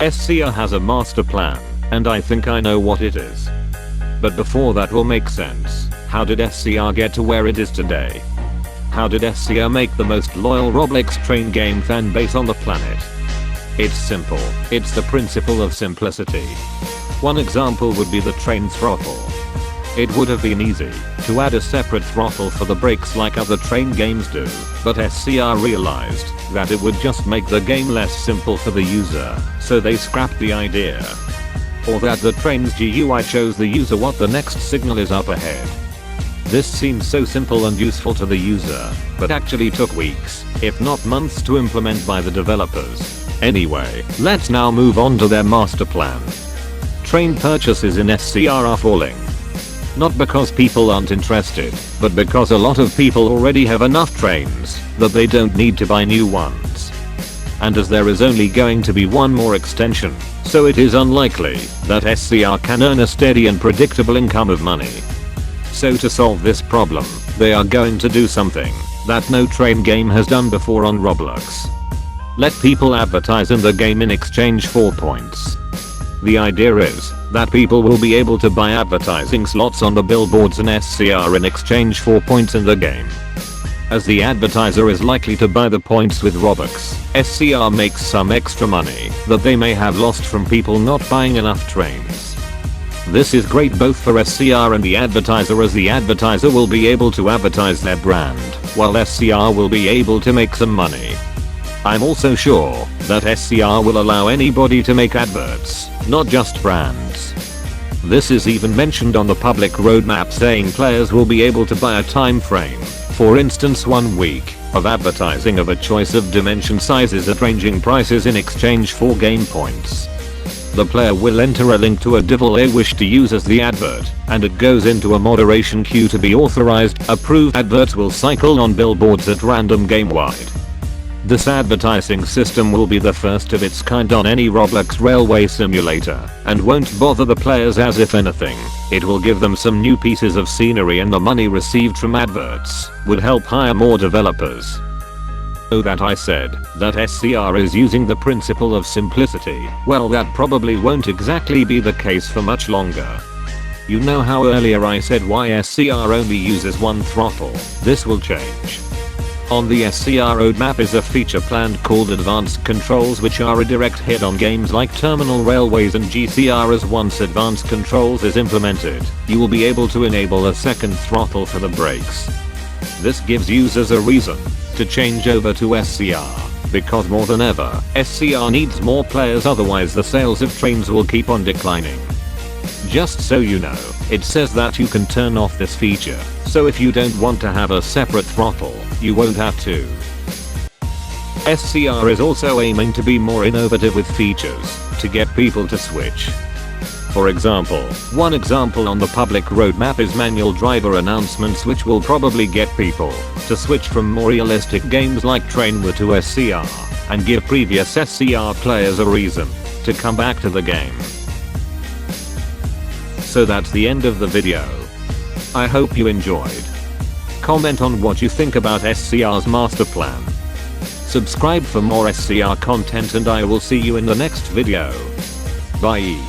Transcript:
SCR has a master plan, and I think I know what it is. But before that will make sense, how did SCR get to where it is today? How did SCR make the most loyal Roblox train game fan base on the planet? It's simple. It's the principle of simplicity. One example would be the train throttle. It would have been easy to add a separate throttle for the brakes like other train games do, but SCR realized that it would just make the game less simple for the user, so they scrapped the idea. Or that the train's GUI shows the user what the next signal is up ahead. This seems so simple and useful to the user, but actually took weeks, if not months, to implement by the developers. Anyway, let's now move on to their master plan. Train purchases in SCR are falling. Not because people aren't interested, but because a lot of people already have enough trains that they don't need to buy new ones. And as there is only going to be one more extension, so it is unlikely that SCR can earn a steady and predictable income of money. So to solve this problem, they are going to do something that no train game has done before on Roblox. Let people advertise in the game in exchange for points. The idea is that people will be able to buy advertising slots on the billboards in SCR in exchange for points in the game. As the advertiser is likely to buy the points with Robux, SCR makes some extra money that they may have lost from people not buying enough trains. This is great both for SCR and the advertiser, as the advertiser will be able to advertise their brand, while SCR will be able to make some money. I'm also sure that SCR will allow anybody to make adverts, not just brands. This is even mentioned on the public roadmap, saying players will be able to buy a time frame, for instance 1 week, of advertising of a choice of dimension sizes at ranging prices in exchange for game points. The player will enter a link to a device they wish to use as the advert, and it goes into a moderation queue to be authorized. Approved adverts will cycle on billboards at random game-wide. This advertising system will be the first of its kind on any Roblox railway simulator, and won't bother the players as if anything. It will give them some new pieces of scenery, and the money received from adverts would help hire more developers. So that I said that SCR is using the principle of simplicity, well, that probably won't exactly be the case for much longer. You know how earlier I said why SCR only uses one throttle? This will change. On the SCR roadmap is a feature planned called Advanced Controls, which are a direct hit on games like Terminal Railways and GCR, as once Advanced Controls is implemented, you will be able to enable a second throttle for the brakes. This gives users a reason to change over to SCR, because more than ever, SCR needs more players, otherwise the sales of trains will keep on declining. Just so you know, it says that you can turn off this feature, so if you don't want to have a separate throttle, you won't have to. SCR is also aiming to be more innovative with features to get people to switch. For example, one example on the public roadmap is manual driver announcements, which will probably get people to switch from more realistic games like Trainwar to SCR, and give previous SCR players a reason to come back to the game. So that's the end of the video. I hope you enjoyed. Comment on what you think about SCR's master plan. Subscribe for more SCR content, and I will see you in the next video. Bye.